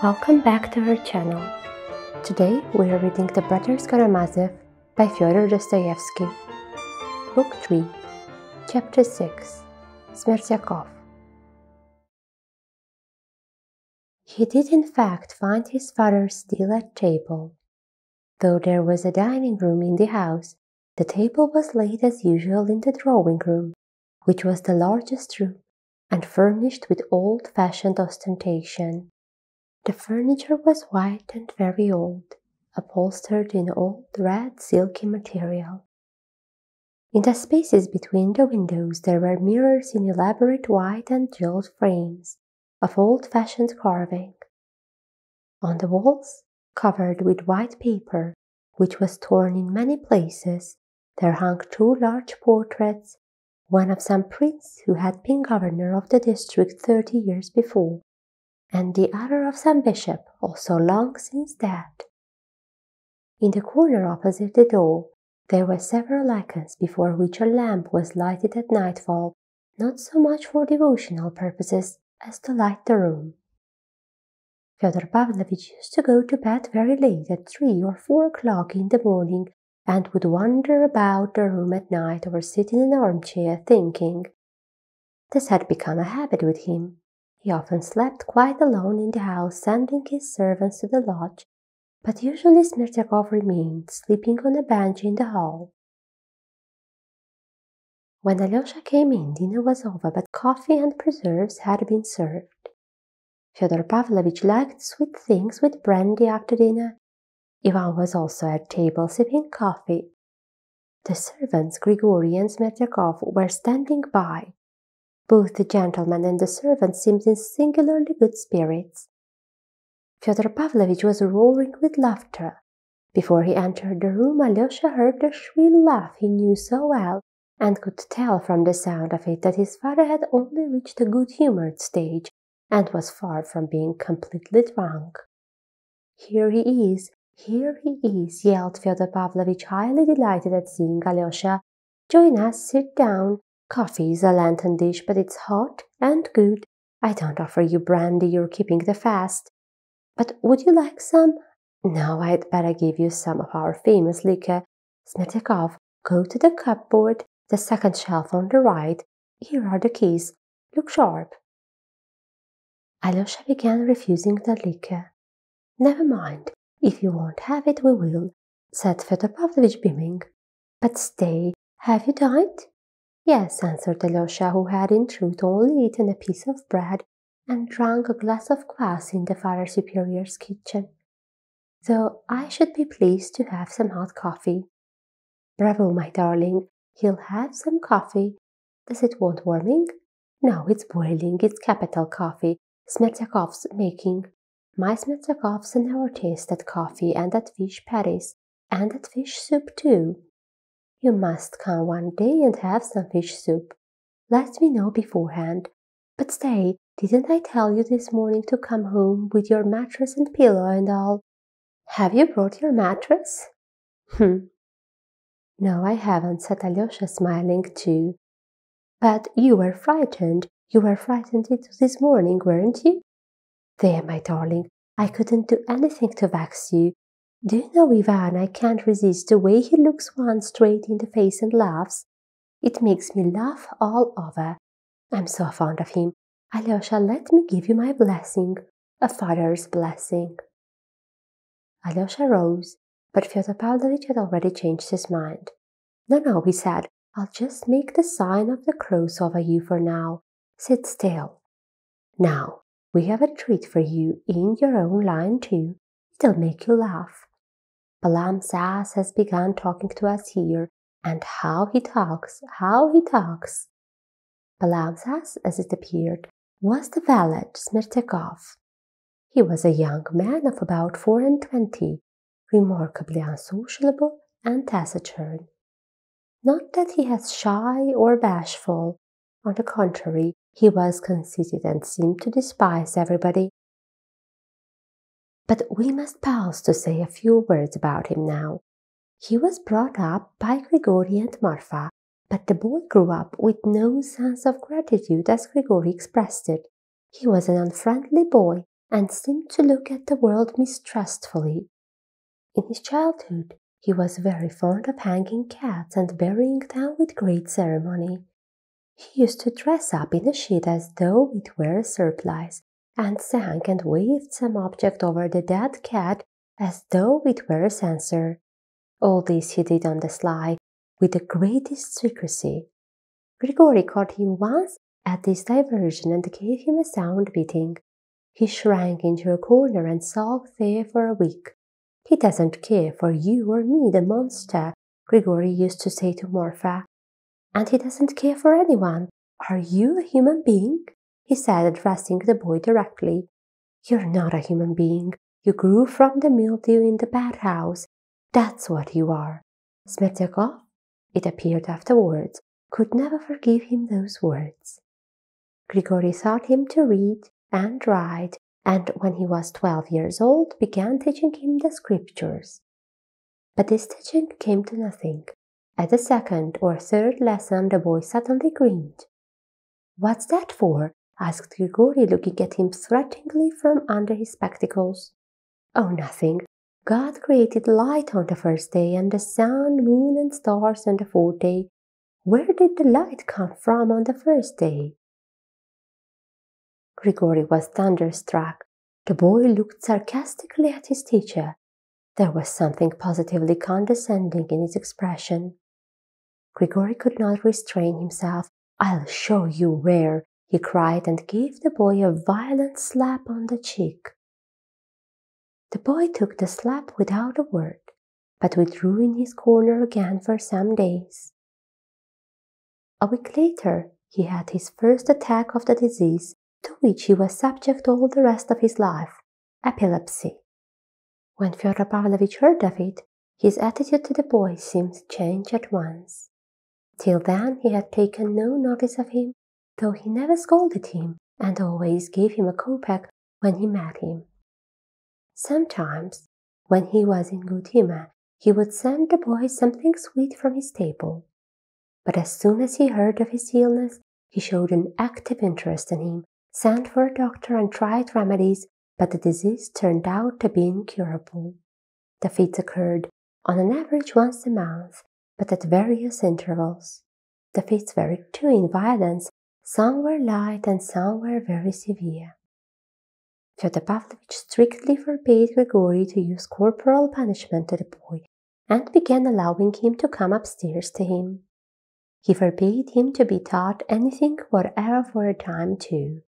Welcome back to our channel. Today we are reading The Brothers Karamazov by Fyodor Dostoevsky. Book 3, Chapter 6, Smerdyakov. He did in fact find his father still at table. Though there was a dining room in the house, the table was laid as usual in the drawing room, which was the largest room, and furnished with old-fashioned ostentation. The furniture was white and very old, upholstered in old red silky material. In the spaces between the windows there were mirrors in elaborate white and jeweled frames of old-fashioned carving. On the walls, covered with white paper, which was torn in many places, there hung two large portraits, one of some prince who had been governor of the district 30 years before, and the other of some bishop, also long since dead. In the corner opposite the door, there were several icons before which a lamp was lighted at nightfall, not so much for devotional purposes as to light the room. Fyodor Pavlovitch used to go to bed very late at 3 or 4 o'clock in the morning, and would wander about the room at night or sit in an armchair thinking. This had become a habit with him. He often slept quite alone in the house, sending his servants to the lodge, but usually Smerdyakov remained sleeping on a bench in the hall. When Alyosha came in, dinner was over, but coffee and preserves had been served. Fyodor Pavlovitch liked sweet things with brandy after dinner. Ivan was also at table sipping coffee. The servants, Grigory and Smerdyakov, were standing by. Both the gentleman and the servant seemed in singularly good spirits. Fyodor Pavlovitch was roaring with laughter. Before he entered the room, Alyosha heard the shrill laugh he knew so well, and could tell from the sound of it that his father had only reached a good-humored stage, and was far from being completely drunk. "Here he is, yelled Fyodor Pavlovitch, highly delighted at seeing Alyosha. "Join us, sit down. Coffee is a Lenten dish, but it's hot and good. I don't offer you brandy, you're keeping the fast. But would you like some? No, I'd better give you some of our famous liquor. Smerdyakov, go to the cupboard, the second shelf on the right. Here are the keys. Look sharp." Alyosha began refusing the liquor. "Never mind. If you won't have it, we will," said Fyodor Pavlovitch, beaming. "But stay, have you dined?" "Yes," answered Alyosha, who had in truth only eaten a piece of bread and drunk a glass of kvass in the Father Superior's kitchen. "Though I should be pleased to have some hot coffee." "Bravo, my darling. He'll have some coffee. Does it want warming?" "No, it's boiling. It's capital coffee. Smerdyakov's making. My Smerdyakov's an artist at coffee and at fish patties, and at fish soup too. You must come one day and have some fish soup. Let me know beforehand. But stay, didn't I tell you this morning to come home with your mattress and pillow and all? Have you brought your mattress?" "No, I haven't," said Alyosha, smiling too. "But you were frightened. You were frightened this morning, weren't you? There, my darling, I couldn't do anything to vex you. Do you know, Ivan, I can't resist the way he looks one straight in the face and laughs. It makes me laugh all over. I'm so fond of him. Alyosha, let me give you my blessing, a father's blessing." Alyosha rose, but Fyodor Pavlovitch had already changed his mind. No, he said, "I'll just make the sign of the cross over you for now. Sit still. Now, we have a treat for you in your own line too. It'll make you laugh. Balaam's ass has begun talking to us here, and how he talks! Balaam's ass, as it appeared, was the valet Smerdyakov. He was a young man of about 24, remarkably unsociable and taciturn. Not that he was shy or bashful. On the contrary, he was conceited and seemed to despise everybody. But we must pause to say a few words about him now. He was brought up by Grigory and Marfa, but the boy grew up with no sense of gratitude, as Grigory expressed it. He was an unfriendly boy, and seemed to look at the world mistrustfully. In his childhood, he was very fond of hanging cats and burying them with great ceremony. He used to dress up in a sheet as though it were a surplice, and sang and waved some object over the dead cat as though it were a censer. All this he did on the sly, with the greatest secrecy. Grigory caught him once at this diversion and gave him a sound beating. He shrank into a corner and sulked there for a week. "He doesn't care for you or me, the monster," Grigory used to say to Marfa. "And he doesn't care for anyone. Are you a human being?" he said, addressing the boy directly. "You're not a human being. You grew from the mildew in the bathhouse. That's what you are." Smerdyakov, it appeared afterwards, could never forgive him those words. Grigory taught him to read and write, and when he was 12 years old, began teaching him the scriptures. But this teaching came to nothing. At the second or third lesson, the boy suddenly grinned. "What's that for?" asked Grigory, looking at him threateningly from under his spectacles. "Oh, nothing. God created light on the first day, and the sun, moon, and stars on the fourth day. Where did the light come from on the first day?" Grigory was thunderstruck. The boy looked sarcastically at his teacher. There was something positively condescending in his expression. Grigory could not restrain himself. "I'll show you where," he cried, and gave the boy a violent slap on the cheek. The boy took the slap without a word, but withdrew in his corner again for some days. A week later, he had his first attack of the disease to which he was subject all the rest of his life, epilepsy. When Fyodor Pavlovitch heard of it, his attitude to the boy seemed to change at once. Till then he had taken no notice of him, though he never scolded him and always gave him a kopeck when he met him. Sometimes, when he was in good humor, he would send the boy something sweet from his table. But as soon as he heard of his illness, he showed an active interest in him, sent for a doctor and tried remedies, but the disease turned out to be incurable. The fits occurred on an average once a month, but at various intervals. The fits varied too in violence. Some were light and some were very severe. Fyodor Pavlovitch strictly forbade Grigory to use corporal punishment to the boy, and began allowing him to come upstairs to him. He forbade him to be taught anything whatever for a time too.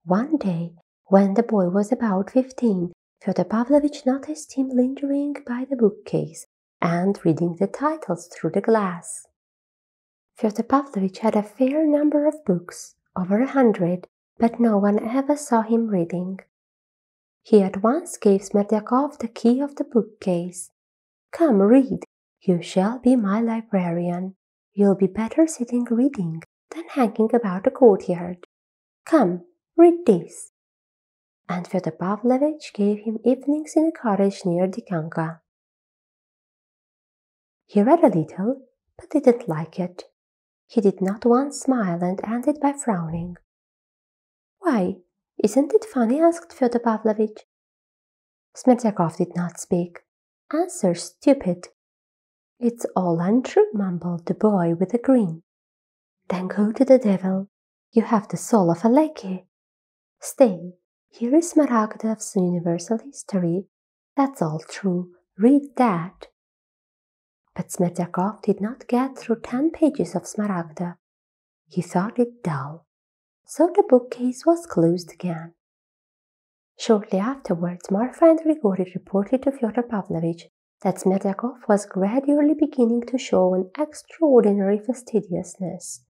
One day, when the boy was about 15, Fyodor Pavlovitch noticed him lingering by the bookcase and reading the titles through the glass. Fyodor Pavlovitch had a fair number of books, over 100, but no one ever saw him reading. He at once gave Smerdyakov the key of the bookcase. "Come, read. You shall be my librarian. You'll be better sitting reading than hanging about the courtyard. Come, read this." And Fyodor Pavlovitch gave him evenings in a cottage near Dikanka. He read a little, but didn't like it. He did not once smile and ended by frowning. "Why, isn't it funny?" asked Fyodor Pavlovitch. Smerdyakov did not speak. "Answer, stupid." "It's all untrue," mumbled the boy with a grin. "Then go to the devil. You have the soul of a lackey. Stay, here is Smaragdov's Universal History. That's all true. Read that." But Smerdyakov did not get through 10 pages of Smaragda. He thought it dull. So the bookcase was closed again. Shortly afterwards, Marfa and Grigory reported to Fyodor Pavlovitch that Smerdyakov was gradually beginning to show an extraordinary fastidiousness.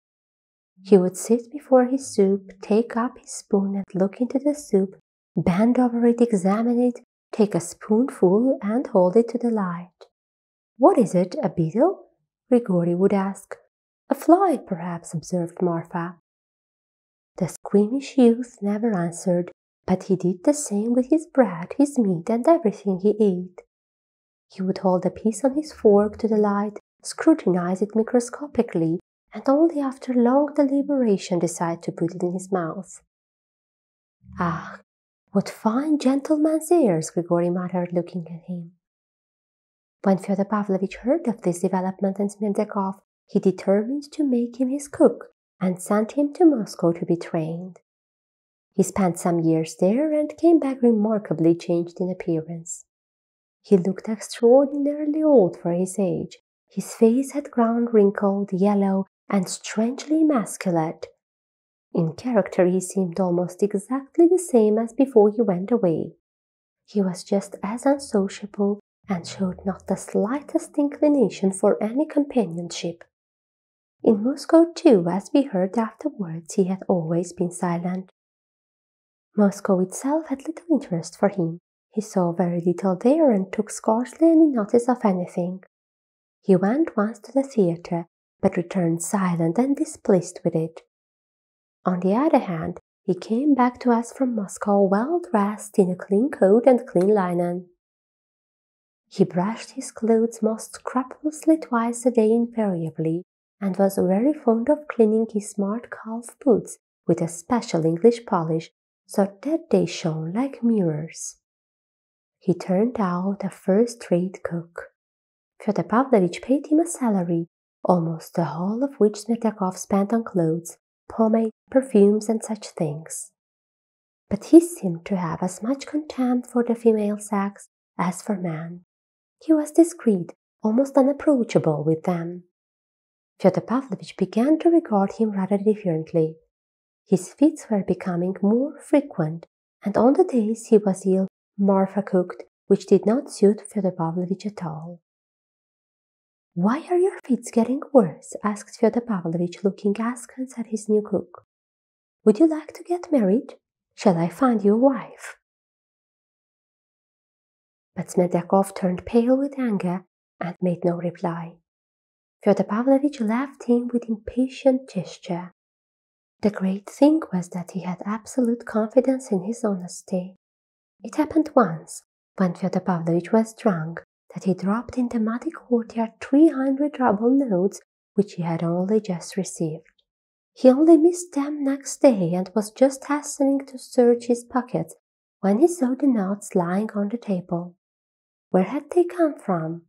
He would sit before his soup, take up his spoon and look into the soup, bend over it, examine it, take a spoonful and hold it to the light. "What is it, a beetle?" Grigory would ask. "A fly, perhaps," observed Marfa. The squeamish youth never answered, but he did the same with his bread, his meat, and everything he ate. He would hold a piece on his fork to the light, scrutinize it microscopically, and only after long deliberation decide to put it in his mouth. "Ah, What fine gentleman's ears, Grigory muttered, looking at him. When Fyodor Pavlovitch heard of this development in Smerdyakov, he determined to make him his cook and sent him to Moscow to be trained. He spent some years there and came back remarkably changed in appearance. He looked extraordinarily old for his age. His face had grown wrinkled, yellow, and strangely emasculate. In character he seemed almost exactly the same as before he went away. He was just as unsociable and showed not the slightest inclination for any companionship. In Moscow, too, as we heard afterwards, he had always been silent. Moscow itself had little interest for him. He saw very little there and took scarcely any notice of anything. He went once to the theatre, but returned silent and displeased with it. On the other hand, he came back to us from Moscow well dressed in a clean coat and clean linen. He brushed his clothes most scrupulously twice a day invariably, and was very fond of cleaning his smart calf boots with a special English polish, so that they shone like mirrors. He turned out a first-rate cook. Fyodor Pavlovitch paid him a salary, almost the whole of which Smerdyakov spent on clothes, pomade, perfumes, and such things. But he seemed to have as much contempt for the female sex as for men. He was discreet, almost unapproachable with them. Fyodor Pavlovitch began to regard him rather differently. His fits were becoming more frequent, and on the days he was ill, Marfa cooked, which did not suit Fyodor Pavlovitch at all. "Why are your fits getting worse?" asked Fyodor Pavlovitch, looking askance at his new cook. "Would you like to get married? Shall I find you a wife?" But Smerdyakov turned pale with anger and made no reply. Fyodor Pavlovitch left him with impatient gesture. The great thing was that he had absolute confidence in his honesty. It happened once, when Fyodor Pavlovitch was drunk, that he dropped in the muddy courtyard 300 ruble notes which he had only just received. He only missed them next day and was just hastening to search his pockets when he saw the notes lying on the table. Where had they come from?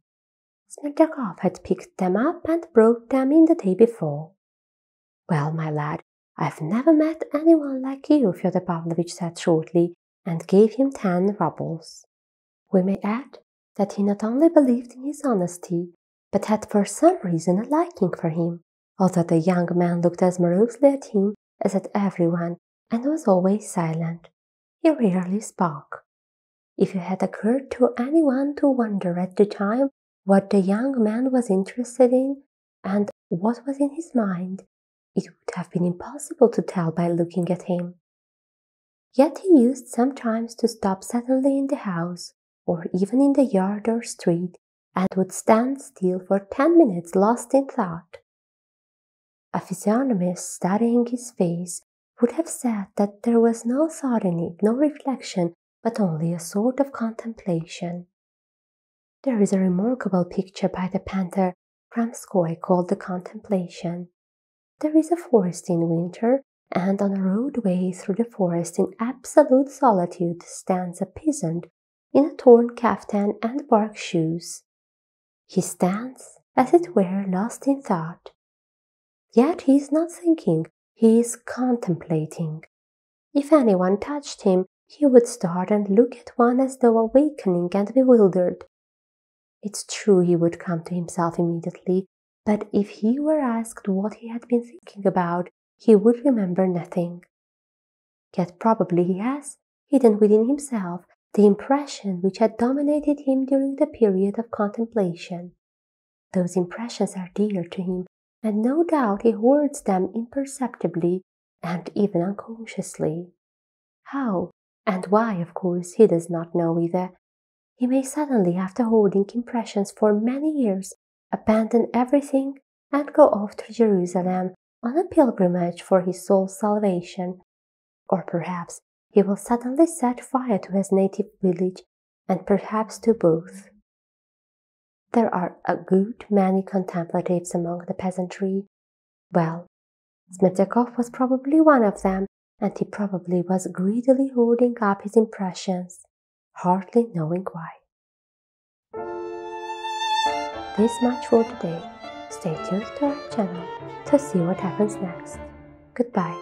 Smerdyakov had picked them up and brought them in the day before. "Well, my lad, I've never met anyone like you," Fyodor Pavlovitch said shortly, and gave him 10 rubles. We may add that he not only believed in his honesty, but had for some reason a liking for him, although the young man looked as morosely at him as at everyone, and was always silent. He rarely spoke. If it had occurred to anyone to wonder at the time what the young man was interested in, and what was in his mind, it would have been impossible to tell by looking at him. Yet he used sometimes to stop suddenly in the house, or even in the yard or street, and would stand still for 10 minutes lost in thought. A physiognomist studying his face would have said that there was no thought in it, no reflection, but only a sort of contemplation. There is a remarkable picture by the painter Kramskoy called The Contemplation. There is a forest in winter, and on a roadway through the forest in absolute solitude stands a peasant in a torn kaftan and bark shoes. He stands, as it were, lost in thought. Yet he is not thinking, he is contemplating. If anyone touched him, he would start and look at one as though awakening and bewildered. It's true he would come to himself immediately, but if he were asked what he had been thinking about, he would remember nothing. Yet probably he has, hidden within himself, the impression which had dominated him during the period of contemplation. Those impressions are dear to him, and no doubt he hoards them imperceptibly and even unconsciously. How and why, of course, he does not know either. He may suddenly, after hoarding impressions for many years, abandon everything and go off to Jerusalem on a pilgrimage for his soul's salvation. Or perhaps he will suddenly set fire to his native village, and perhaps to both. There are a good many contemplatives among the peasantry. Well, Smerdyakov was probably one of them, and he probably was greedily hoarding up his impressions, hardly knowing why. This much for today. Stay tuned to our channel to see what happens next. Goodbye.